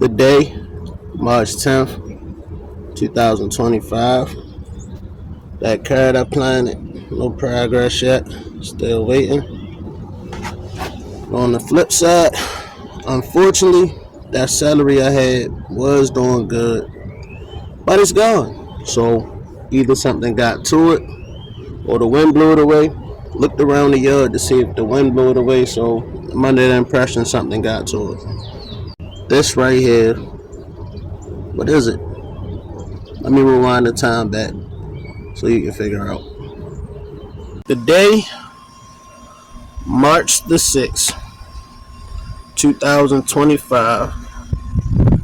The day, March 10th, 2025. That carrot I planted, no progress yet. Still waiting. On the flip side, unfortunately, that celery I had was doing good, but it's gone. So either something got to it or the wind blew it away. Looked around the yard to see if the wind blew it away, so I'm under the impression something got to it. This right here, what is it? Let me rewind the time back so you can figure out. The day, March the 6th, 2025.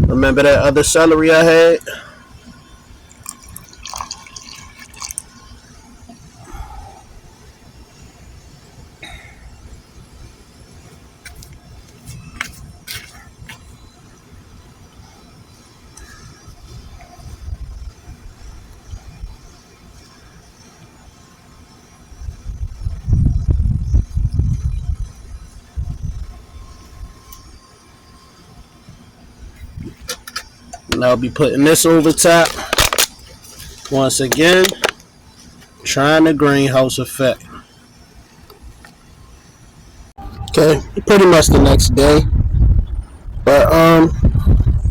Remember that other celery I had? And I'll be putting this over top. Once again, trying the greenhouse effect. Okay, pretty much the next day. But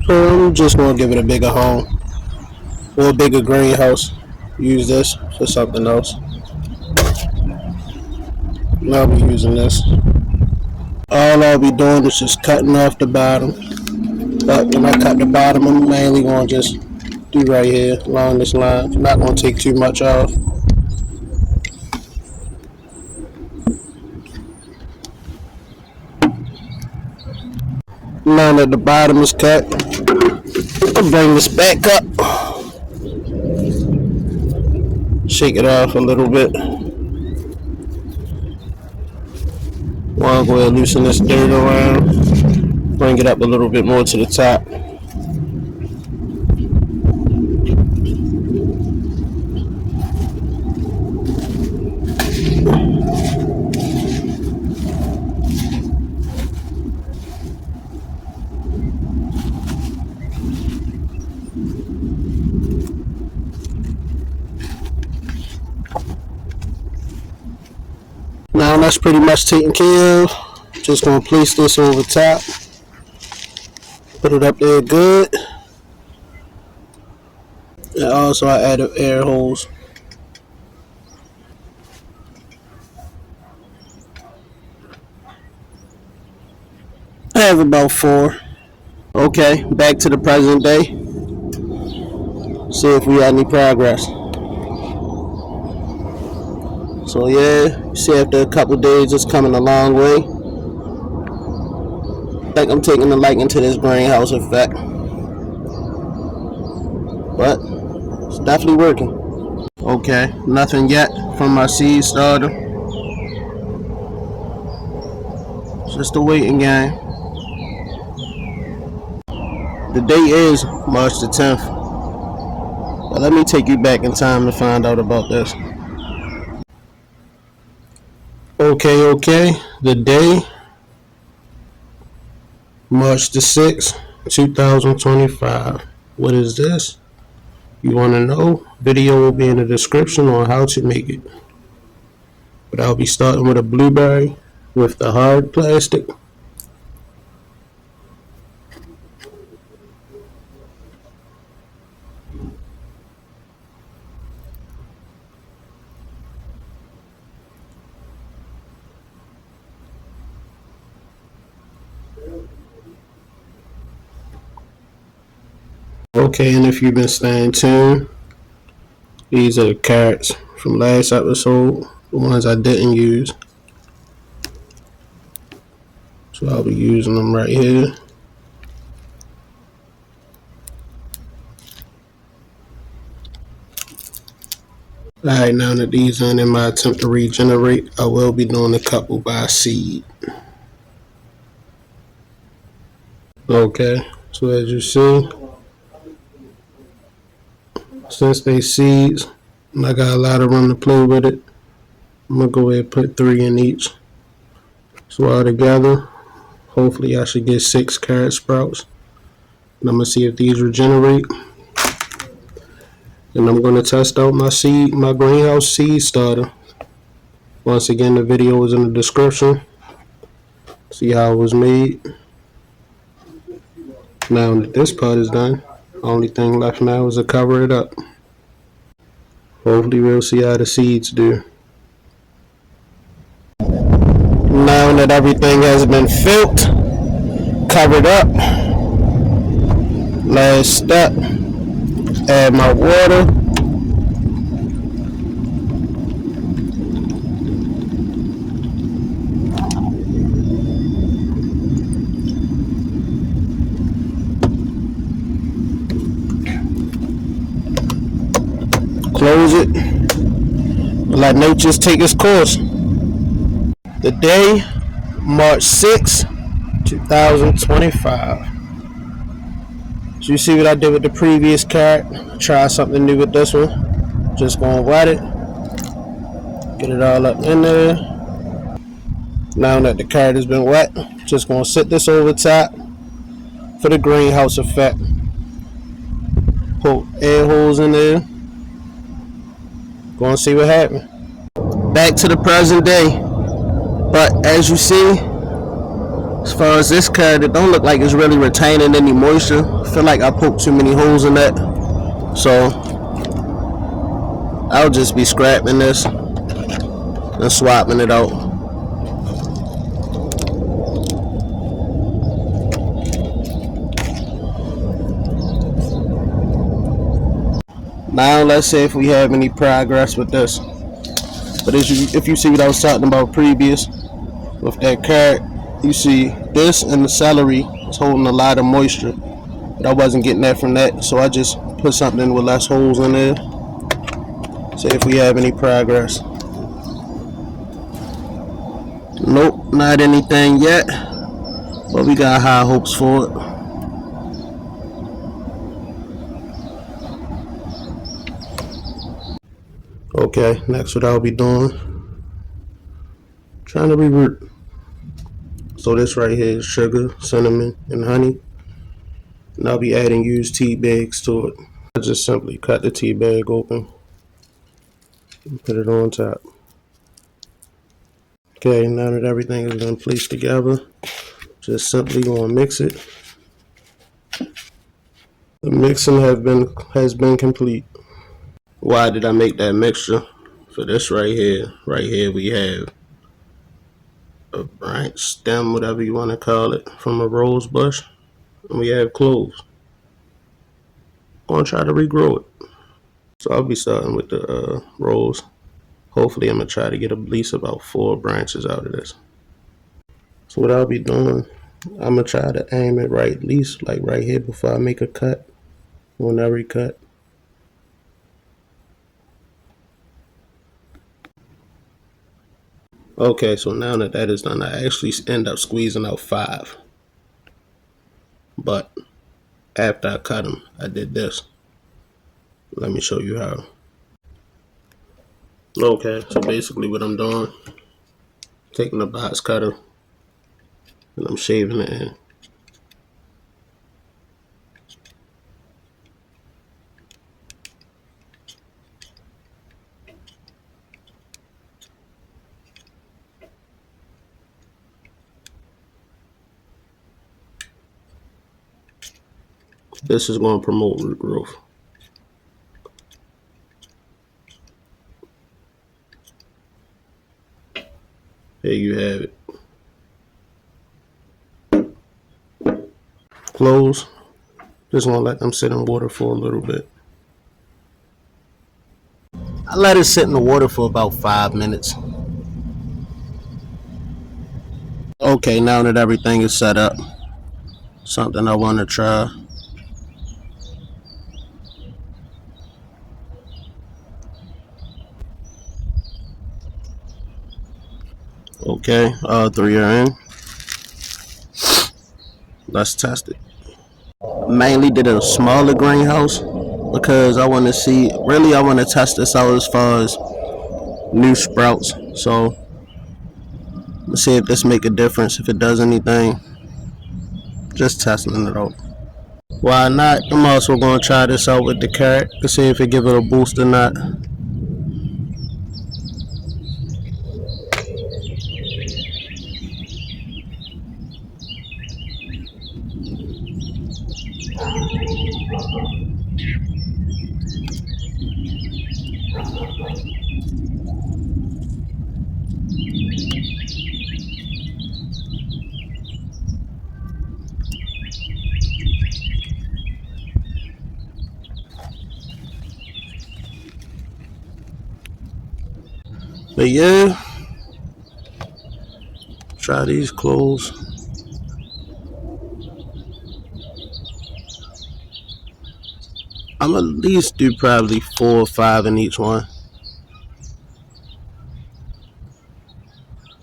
so I'm just gonna give it a bigger home or a bigger greenhouse. Use this for something else. And I'll be using this. All I'll be doing is just cutting off the bottom. But when I cut the bottom, I'm mainly gonna just do right here along this line. I'm not gonna take too much off. Now that the bottom is cut, I'll bring this back up. Shake it off a little bit. I'll go ahead and loosen this dirt around. Bring it up a little bit more to the top. Now that's pretty much taken care of. Just gonna place this over top. Put it up there good. And also I added air holes. I have about 4. Okay, back to the present day. See if we had any progress. So yeah, see after a couple days it's coming a long way. I think I'm taking a liking to this greenhouse effect. But it's definitely working. Okay, nothing yet from my seed starter. It's just a waiting game. The date is March the 10th. But let me take you back in time to find out about this. Okay. The day, March the 6th, 2025. What is this? You want to know? Video will be in the description on how to make it. But I'll be starting with a blueberry with the hard plastic. Okay, and if you've been staying tuned, these are the carrots from last episode, the ones I didn't use. So I'll be using them right here. Alright, now that these are in my attempt to regenerate, I will be doing a couple by seed. Okay, so as you see, since they seeds, and I got a lot of room to play with it, I'm going to go ahead and put 3 in each. So all together, hopefully I should get 6 carrot sprouts. And I'm gonna see if these regenerate. And I'm gonna test out my greenhouse seed starter. Once again, the video is in the description. See how it was made. Now that this part is done, only thing left now is to cover it up. Hopefully we'll see how the seeds do. Now that everything has been filled, covered up, last step, add my water. Close it. Let nature take its course. The day, March 6, 2025. So you see what I did with the previous carrot. Try something new with this one. Just gonna wet it. Get it all up in there. Now that the carrot has been wet, just gonna sit this over top for the greenhouse effect. Put air holes in there. Gonna see what happens. Back to the present day. But as you see, as far as this carrot, it don't look like it's really retaining any moisture. I feel like I poked too many holes in that. So I'll just be scrapping this and swapping it out. Now let's see if we have any progress with this. But if you see what I was talking about previous with that carrot, you see this and the celery is holding a lot of moisture, but I wasn't getting that from that, so I just put something with less holes in there. See if we have any progress. Nope, not anything yet, but we got high hopes for it. Okay, next what I'll be doing, trying to revert. So this right here is sugar, cinnamon, and honey. And I'll be adding used tea bags to it. I just simply cut the tea bag open and put it on top. Okay, now that everything is been placed together, just simply gonna mix it. The mixing has been complete. Why did I make that mixture? For this right here we have a branch, stem, whatever you want to call it, from a rose bush, and we have cloves. I'm gonna try to regrow it. So I'll be starting with the rose. Hopefully I'm gonna try to get at least about 4 branches out of this. So what I'll be doing, I'm gonna try to aim it right, at least like right here before I make a cut on every cut. Okay, so now that that is done, I actually end up squeezing out 5. But after I cut them, I did this. Let me show you how. Okay, so basically what I'm doing, taking a box cutter and I'm shaving it in. This is going to promote root growth. There you have it. Close. Just want to let them sit in water for a little bit. I let it sit in the water for about 5 minutes. Okay, now that everything is set up, something I want to try. Okay, all 3 are in. Let's test it. Mainly did a smaller greenhouse because I want to see, really I want to test this out as far as new sprouts. So let's see if this make a difference, if it does anything. Just testing it out. Why not? I'm also gonna try this out with the carrot to see if it give it a boost or not. But yeah, try these clothes. I'm at least do probably 4 or 5 in each one.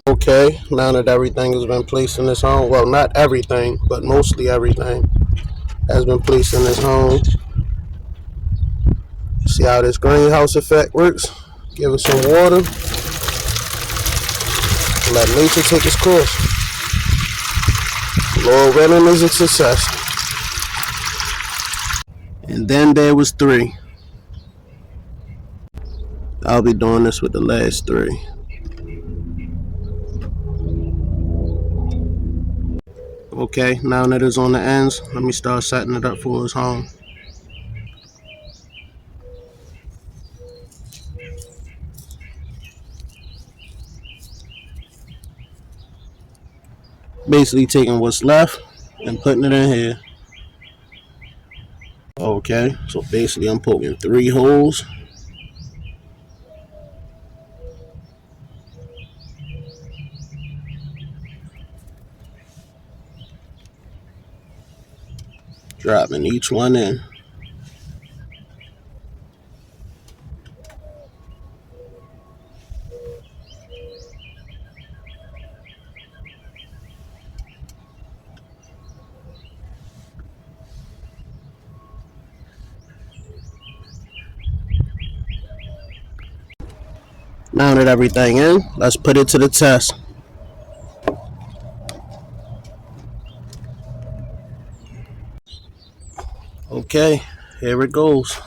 Okay, now that everything has been placed in this home, well, not everything, but mostly everything has been placed in this home. See how this greenhouse effect works? Give it some water. Let nature take its course. Lord willing is a success. And then there was 3. I'll be doing this with the last 3. Okay, now that it's on the ends, let me start setting it up for his home. Basically taking what's left and putting it in here. Okay, so basically I'm poking 3 holes. Dropping each one in. Now that everything in, let's put it to the test. Okay, here it goes.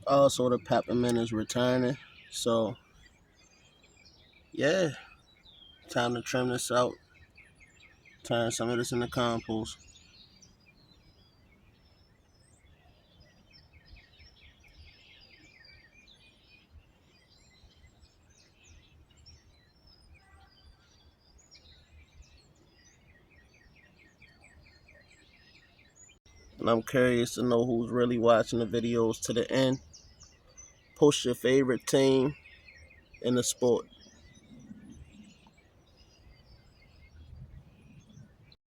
Also, the peppermint is returning. So, yeah, time to trim this out. Turn some of this into compost. And I'm curious to know who's really watching the videos to the end. Post your favorite team in the sport.